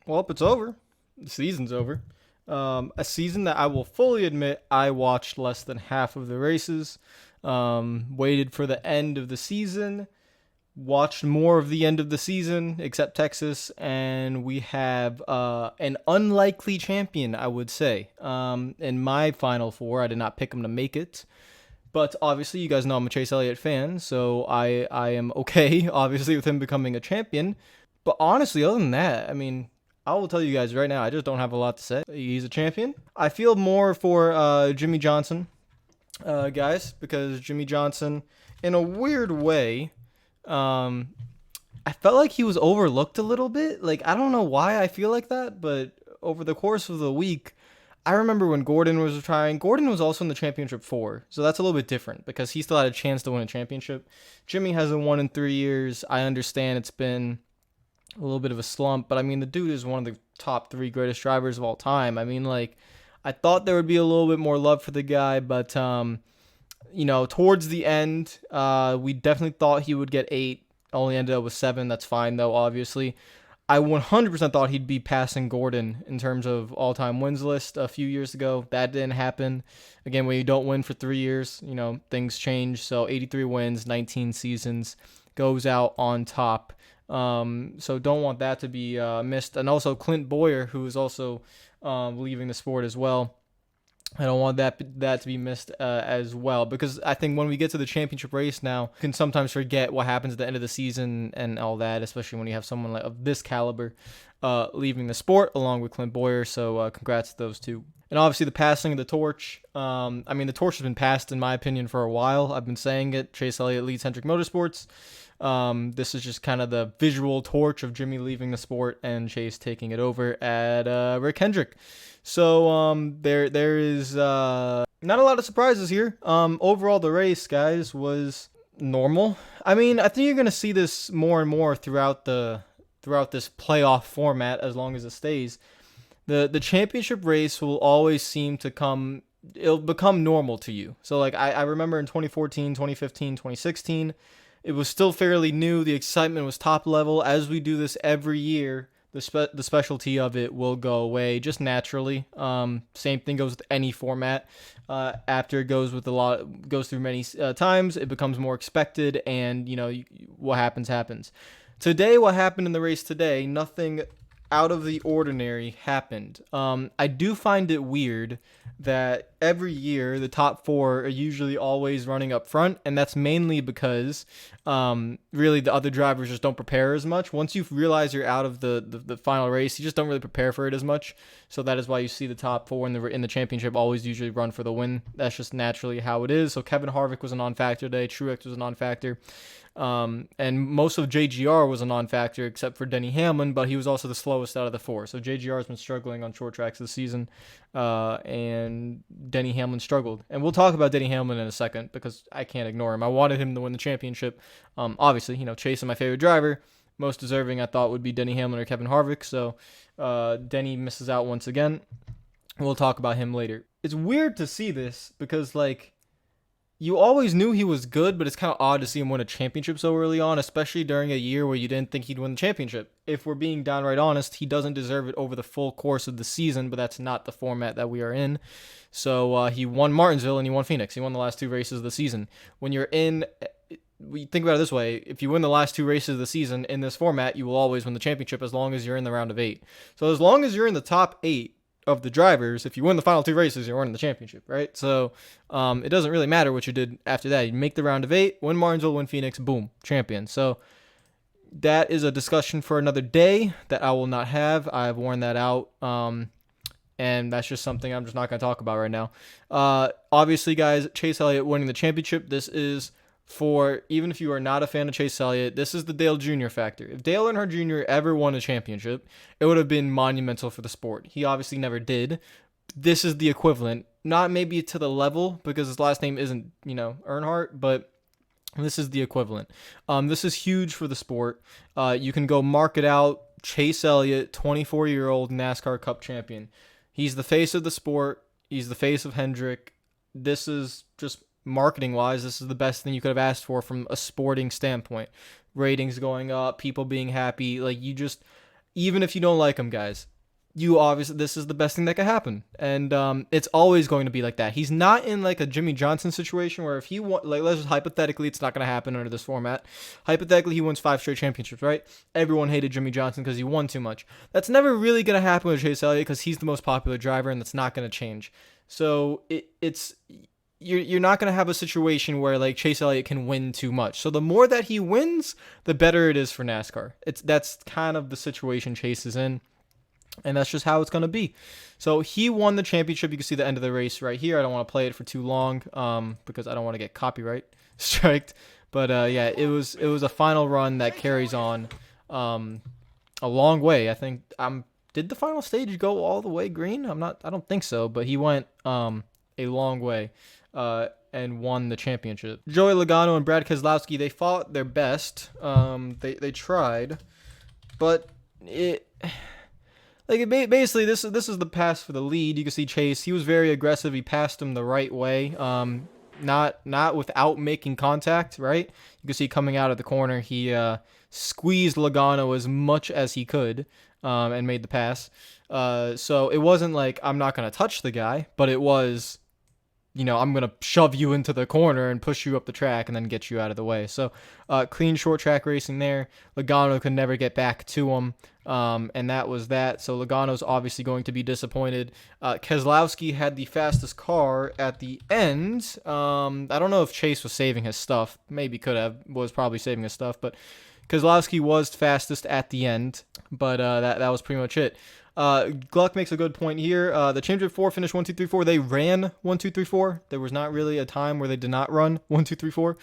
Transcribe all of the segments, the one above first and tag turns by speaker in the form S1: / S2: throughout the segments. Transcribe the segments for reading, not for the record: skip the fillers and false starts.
S1: Well, it's over. The season's over. A season that I will fully admit I watched less than half of the races. Waited for the end of the season. Watched more of the end of the season, except Texas, and we have an unlikely champion, I would say. In my Final Four, I did not pick him to make it. But obviously, you guys know I'm a Chase Elliott fan, so I am okay, obviously, with him becoming a champion. But honestly, other than that, I mean, I will tell you guys right now, I just don't have a lot to say. He's a champion. I feel more for Jimmie Johnson, guys, because Jimmie Johnson, in a weird way, um, I felt like he was overlooked a little bit. Like, I don't know why I feel like that, but over the course of the week, I remember when Gordon was trying. Gordon was also in the championship four, so that's a little bit different because he still had a chance to win a championship. Jimmie hasn't won in 3 years. I understand it's been a little bit of a slump, but I mean, the dude is one of the top three greatest drivers of all time. I mean, like, I thought there would be a little bit more love for the guy, but towards the end, we definitely thought he would get 8. Only ended up with 7. That's fine though, obviously. I 100% thought he'd be passing Gordon in terms of all-time wins list a few years ago. That didn't happen. Again, when you don't win for 3 years, things change. So 83 wins, 19 seasons, goes out on top. So don't want that to be missed. And also Clint Boyer, who is also leaving the sport as well. I don't want that to be missed as well, because I think when we get to the championship race now, you can sometimes forget what happens at the end of the season and all that, especially when you have someone like of this caliber leaving the sport along with Clint Boyer. So congrats to those two. And obviously the passing of the torch. The torch has been passed in my opinion for a while. I've been saying it. Chase Elliott leads Hendrick Motorsports. This is just kind of the visual torch of Jimmie leaving the sport and Chase taking it over at Rick Hendrick. So there is not a lot of surprises here. Overall, the race, guys, was normal. I mean, I think you're gonna see this more and more throughout this playoff format as long as it stays. The championship race will always seem to come. It'll become normal to you. So like I remember in 2014, 2015, 2016. It was still fairly new. The excitement was top level. As we do this every year, the specialty of it will go away just naturally. Same thing goes with any format. After it goes through many times, it becomes more expected, and what happens. Today, what happened in the race today? Nothing out of the ordinary happened. I do find it weird that every year the top 4 are usually always running up front, and that's mainly because really the other drivers just don't prepare as much. Once you realize you're out of the final race, you just don't really prepare for it as much. So that is why you see the top 4 in the championship always usually run for the win. That's just naturally how it is. So Kevin Harvick was a non-factor today. Truex was a non-factor. And most of JGR was a non-factor except for Denny Hamlin, but he was also the slowest out of the 4. So JGR has been struggling on short tracks this season, and Denny Hamlin struggled. And we'll talk about Denny Hamlin in a second because I can't ignore him. I wanted him to win the championship. Obviously, Chase is my favorite driver. Most deserving, I thought, would be Denny Hamlin or Kevin Harvick. So Denny misses out once again. We'll talk about him later. It's weird to see this because, you always knew he was good, but it's kind of odd to see him win a championship so early on, especially during a year where you didn't think he'd win the championship. If we're being downright honest, he doesn't deserve it over the full course of the season, but that's not the format that we are in. So he won Martinsville and he won Phoenix. He won the last 2 races of the season. When you're we think about it this way, if you win the last 2 races of the season in this format, you will always win the championship as long as you're in the round of 8. So as long as you're in the top 8, of the drivers, if you win the final 2 races, you're winning the championship, right? So it doesn't really matter what you did after that. You make the round of 8, win Martinsville, win Phoenix, boom, champion. So that is a discussion for another day that I will not have. I've worn that out, and that's just something I'm just not going to talk about right now. Obviously, guys, Chase Elliott winning the championship. This is for, even if you are not a fan of Chase Elliott, this is the Dale Jr. factor. If Dale Earnhardt Jr. ever won a championship, it would have been monumental for the sport. He obviously never did. This is the equivalent. Not maybe to the level, because his last name isn't, Earnhardt, but this is the equivalent. This is huge for the sport. You can go mark it out. Chase Elliott, 24-year-old NASCAR Cup champion. He's the face of the sport. He's the face of Hendrick. This is just marketing wise, this is the best thing you could have asked for from a sporting standpoint. Ratings going up, people being happy. even if you don't like him, guys, you obviously, this is the best thing that could happen, and it's always going to be like that. He's not in like a Jimmie Johnson situation where if he like, let's just hypothetically, it's not going to happen under this format. Hypothetically, he wins 5 straight championships, right? Everyone hated Jimmie Johnson because he won too much. That's never really going to happen with Chase Elliott because he's the most popular driver, and that's not going to change. So it's you're not going to have a situation where like Chase Elliott can win too much. So the more that he wins, the better it is for NASCAR. That's kind of the situation Chase is in. And that's just how it's going to be. So he won the championship. You can see the end of the race right here. I don't want to play it for too long because I don't want to get copyright striked. But yeah, it was a final run that carries on a long way. I think did the final stage go all the way green? I don't think so, but he went a long way and won the championship. Joey Logano and Brad Keselowski, they fought their best. They tried, but basically, this is the pass for the lead. You can see Chase. He was very aggressive. He passed him the right way. Not without making contact. Right. You can see coming out of the corner, he squeezed Logano as much as he could, and made the pass. So it wasn't like I'm not gonna touch the guy, but it was, I'm going to shove you into the corner and push you up the track and then get you out of the way. So clean short track racing there. Logano could never get back to him, and that was that. So Logano's obviously going to be disappointed. Keselowski had the fastest car at the end. I don't know if Chase was saving his stuff. Maybe was probably saving his stuff, but Keselowski was fastest at the end. But that was pretty much it. Gluck makes a good point here. The Championship 4 finished 1, 2, 3, 4. They ran 1, 2, 3, 4. There was not really a time where they did not run 1, 2, 3, 4.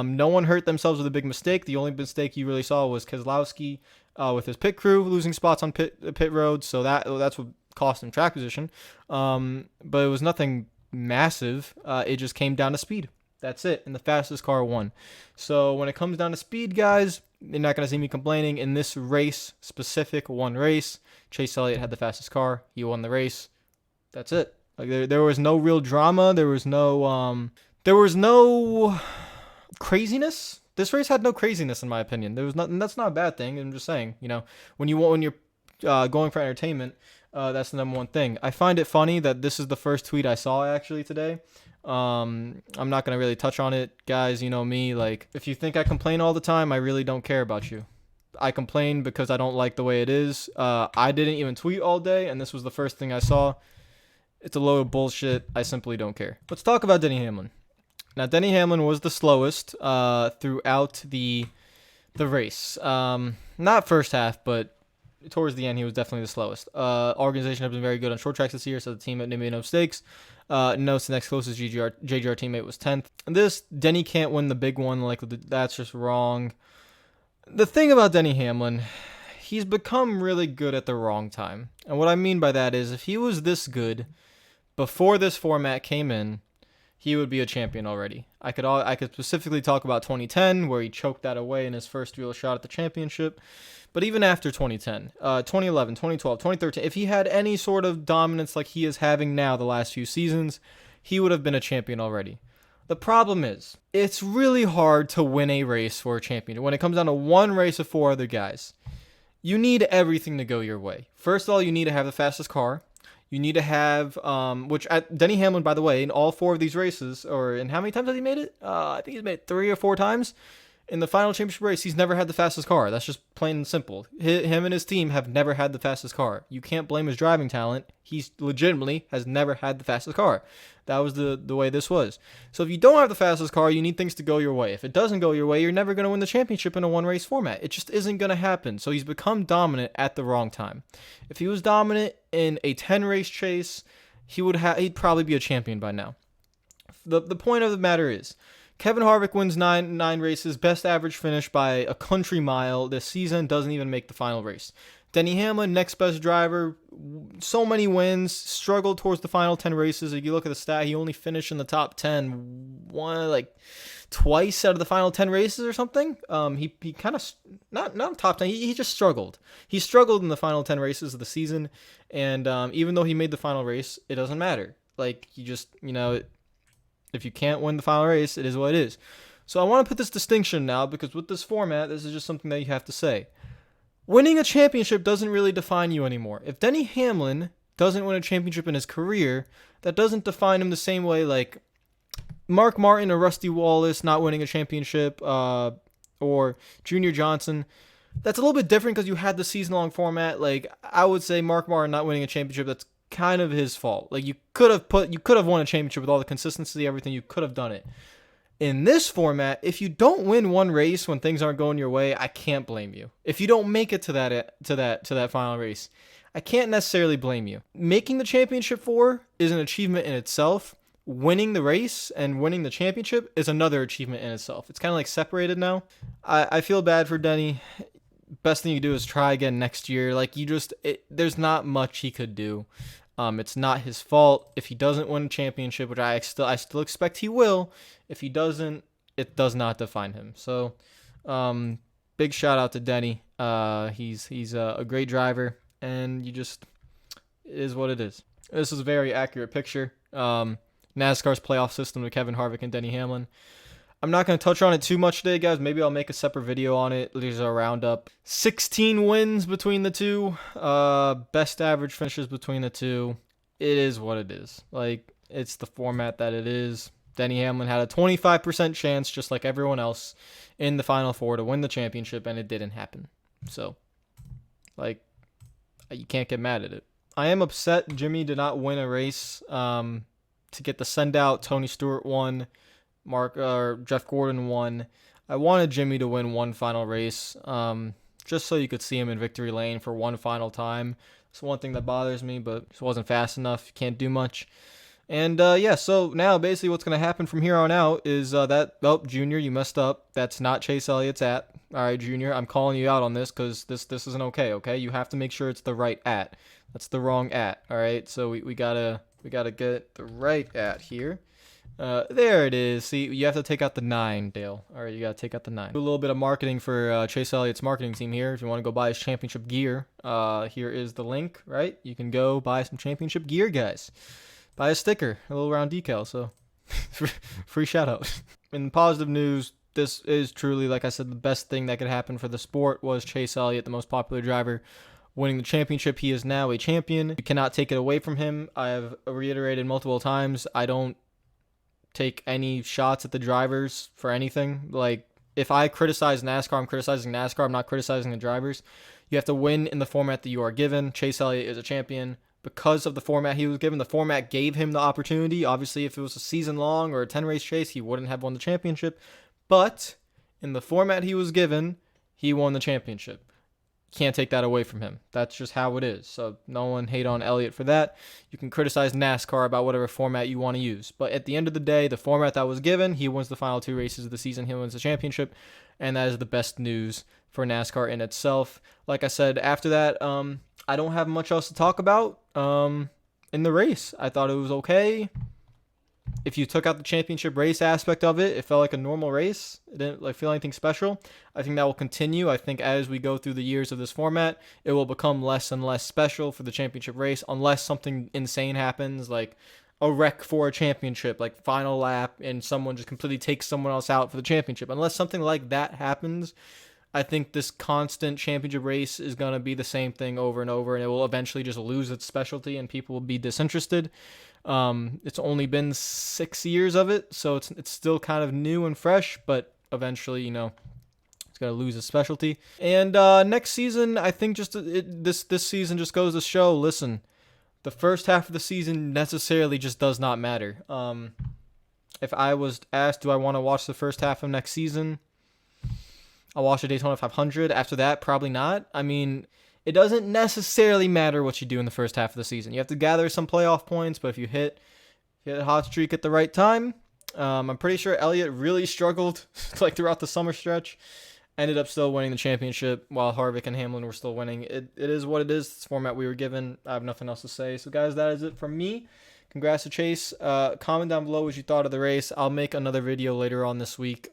S1: No one hurt themselves with a big mistake. The only mistake you really saw was Keselowski with his pit crew losing spots on pit road. So that's what cost him track position. But it was nothing massive. It just came down to speed. That's it. And the fastest car won. So when it comes down to speed, guys, you're not going to see me complaining. In this race, specific one race, Chase Elliott had the fastest car. He won the race. That's it. Like there was no real drama. There was no craziness. This race had no craziness in my opinion. There was nothing. That's not a bad thing. I'm just saying, when you're going for entertainment, that's the number one thing. I find it funny that this is the first tweet I saw actually today. I'm not going to really touch on it, guys. You know me, like if you think I complain all the time, I really don't care about you. I complain because I don't like the way it is. I didn't even tweet all day, and this was the first thing I saw. It's a load of bullshit. I simply don't care. Let's talk about Denny Hamlin. Now, Denny Hamlin was the slowest throughout the race. Not first half, but towards the end, he was definitely the slowest. Organization has been very good on short tracks this year, so the team made no mistakes. Notes the next closest JGR teammate was 10th. And Denny can't win the big one. Like, that's just wrong. The thing about Denny Hamlin, he's become really good at the wrong time. And what I mean by that is if he was this good before this format came in, he would be a champion already. I could specifically talk about 2010, where he choked that away in his first real shot at the championship. But even after 2010, 2011, 2012, 2013, if he had any sort of dominance like he is having now the last few seasons, he would have been a champion already. The problem is, it's really hard to win a race for a champion. When it comes down to one race of 4 other guys, you need everything to go your way. First of all, you need to have the fastest car. You need to have, Denny Hamlin, by the way, in all 4 of these races, or in how many times has he made it? I think he's made it 3 or 4 times. In the final championship race, he's never had the fastest car. That's just plain and simple. Him and his team have never had the fastest car. You can't blame his driving talent. He legitimately has never had the fastest car. That was the way this was. So if you don't have the fastest car, you need things to go your way. If it doesn't go your way, you're never going to win the championship in a one-race format. It just isn't going to happen. So he's become dominant at the wrong time. If he was dominant in a 10-race chase, he'd probably be a champion by now. The point of the matter is, Kevin Harvick wins nine races, best average finish by a country mile this season, doesn't even make the final race. Denny Hamlin, next best driver, so many wins, struggled towards the final 10 races. If you look at the stat, he only finished in the top 10 twice out of the final 10 races or something. He kind of, not top 10, he just struggled. He struggled in the final 10 races of the season, and even though he made the final race, it doesn't matter. Like, you just, if you can't win the final race, it is what it is. So I want to put this distinction now, because with this format, this is just something that you have to say. winning a championship doesn't really define you anymore. If Denny Hamlin doesn't win a championship in his career, that doesn't define him the same way like Mark Martin or Rusty Wallace not winning a championship, or Junior Johnson. That's a little bit different because you had the season-long format. Like I would say, Mark Martin not winning a championship, that's kind of his fault. Like you could have won a championship with all the consistency, everything. You could have done it. In this format, if you don't win one race when things aren't going your way, I can't blame you. If you don't make it to that final race, I can't necessarily blame you. Making the championship four is an achievement in itself. Winning the race and winning the championship is another achievement in itself. It's kind of like separated now. I feel bad for Denny. Best thing you do is try again next year. Like there's not much he could do. It's not his fault if he doesn't win a championship, which I still expect he will. If he doesn't, it does not define him. So, big shout out to Denny. He's a great driver, and it is what it is. This is a very accurate picture. NASCAR's playoff system to Kevin Harvick and Denny Hamlin. I'm not going to touch on it too much today, guys. Maybe I'll make a separate video on it. There's a roundup. 16 wins between the two. Best average finishes between the two. It is what it is. Like, it's the format that it is. Denny Hamlin had a 25% chance, just like everyone else, in the Final Four to win the championship, and it didn't happen. So, like, you can't get mad at it. I am upset Jimmie did not win a race to get the send-out. Tony Stewart won. Jeff Gordon won. I wanted Jimmie to win one final race, just so you could see him in victory lane for one final time. It's one thing that bothers me, but it wasn't fast enough. You can't do much. And so now basically what's going to happen from here on out is Junior, you messed up. That's not Chase Elliott's at. All right, Junior, I'm calling you out on this because this isn't okay. You have to make sure it's the right at. That's the wrong at. All right, so we gotta get the right at here. There it is. See, you have to take out the 9, Dale. All right, you got to take out the 9. Do a little bit of marketing for Chase Elliott's marketing team here. If you want to go buy his championship gear, here is the link, right? You can go buy some championship gear, guys. Buy a sticker, a little round decal, so free shout out. In positive news, this is truly, like I said, the best thing that could happen for the sport was Chase Elliott, the most popular driver, winning the championship. He is now a champion. You cannot take it away from him. I have reiterated multiple times, I don't take any shots at the drivers for anything. Like, if I criticize NASCAR, I'm criticizing NASCAR. I'm not criticizing the drivers. You have to win in the format that you are given. Chase Elliott is a champion because of the format he was given. The format gave him the opportunity. Obviously, if it was a season long or a 10-race chase, he wouldn't have won the championship. But in the format he was given, he won the championship. Can't take that away from him. That's just how it is. So no one hate on Elliott for that. You can criticize NASCAR about whatever format you want to use. But at the end of the day, the format that was given, he wins the final 2 races of the season. He wins the championship. And that is the best news for NASCAR in itself. Like I said, after that, I don't have much else to talk about in the race. I thought it was okay. If you took out the championship race aspect of it, it felt like a normal race. It didn't feel anything special. I think that will continue. I think as we go through the years of this format, it will become less and less special for the championship race unless something insane happens, like a wreck for a championship, like final lap, and someone just completely takes someone else out for the championship. Unless something like that happens, I think this constant championship race is going to be the same thing over and over, and it will eventually just lose its specialty and people will be disinterested. It's only been 6 years of it, so it's still kind of new and fresh, but eventually, it's going to lose its specialty. And next season, I think this season just goes to show, listen, the first half of the season necessarily just does not matter. If I was asked, do I want to watch the first half of next season? I'll watch a Daytona 500. After that, probably not. I mean, it doesn't necessarily matter what you do in the first half of the season. You have to gather some playoff points, but if you hit a hot streak at the right time, I'm pretty sure Elliott really struggled like throughout the summer stretch. Ended up still winning the championship while Harvick and Hamlin were still winning. It is what it is. It's the format we were given. I have nothing else to say. So, guys, that is it from me. Congrats to Chase. Comment down below what you thought of the race. I'll make another video later on this week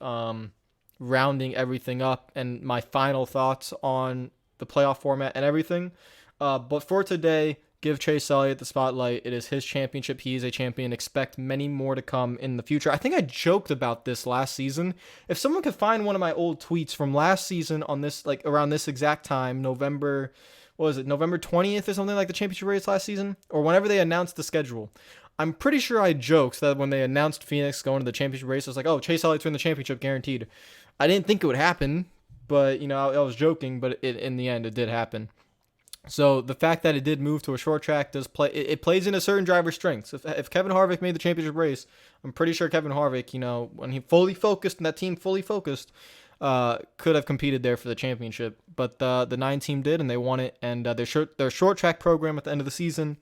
S1: rounding everything up and my final thoughts on the playoff format and everything. But for today, Give Chase Elliott the spotlight. It is his championship. He is a champion. Expect many more to come in the future. I think I joked about this last season. If someone could find one of my old tweets from last season on this, like around this exact time, November 20th or something, like the championship race last season, or whenever they announced the schedule. I'm pretty sure I joked that when they announced Phoenix going to the championship race, I was like, oh, Chase Elliott's win the championship guaranteed. I didn't think it would happen, but, I was joking, but in the end, it did happen. So the fact that it did move to a short track does play. It plays into certain driver strengths. If Kevin Harvick made the championship race, I'm pretty sure Kevin Harvick, when he fully focused and that team fully focused, could have competed there for the championship. But the 9 team did, and they won it. And their short track program at the end of the season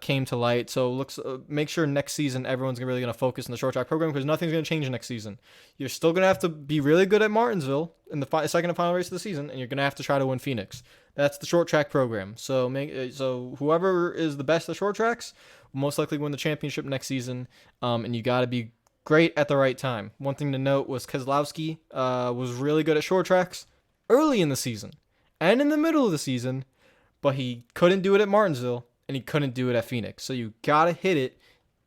S1: came to light. So make sure next season everyone's really going to focus on the short track program, because nothing's going to change next season. You're still going to have to be really good at Martinsville in the second and final race of the season, and you're going to have to try to win Phoenix. That's the short track program. So whoever is the best at short tracks will most likely win the championship next season. And you got to be great at the right time. One thing to note was Keselowski was really good at short tracks early in the season and in the middle of the season, but he couldn't do it at Martinsville and he couldn't do it at Phoenix. So you got to hit it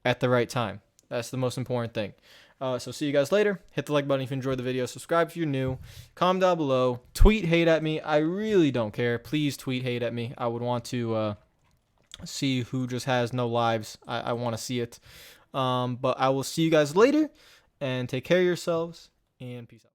S1: at the right time. That's the most important thing. So see you guys later. Hit the like button if you enjoyed the video. Subscribe if you're new. Comment down below. Tweet hate at me. I really don't care. Please tweet hate at me. I would want to see who just has no lives. I want to see it. But I will see you guys later. And take care of yourselves. And peace out.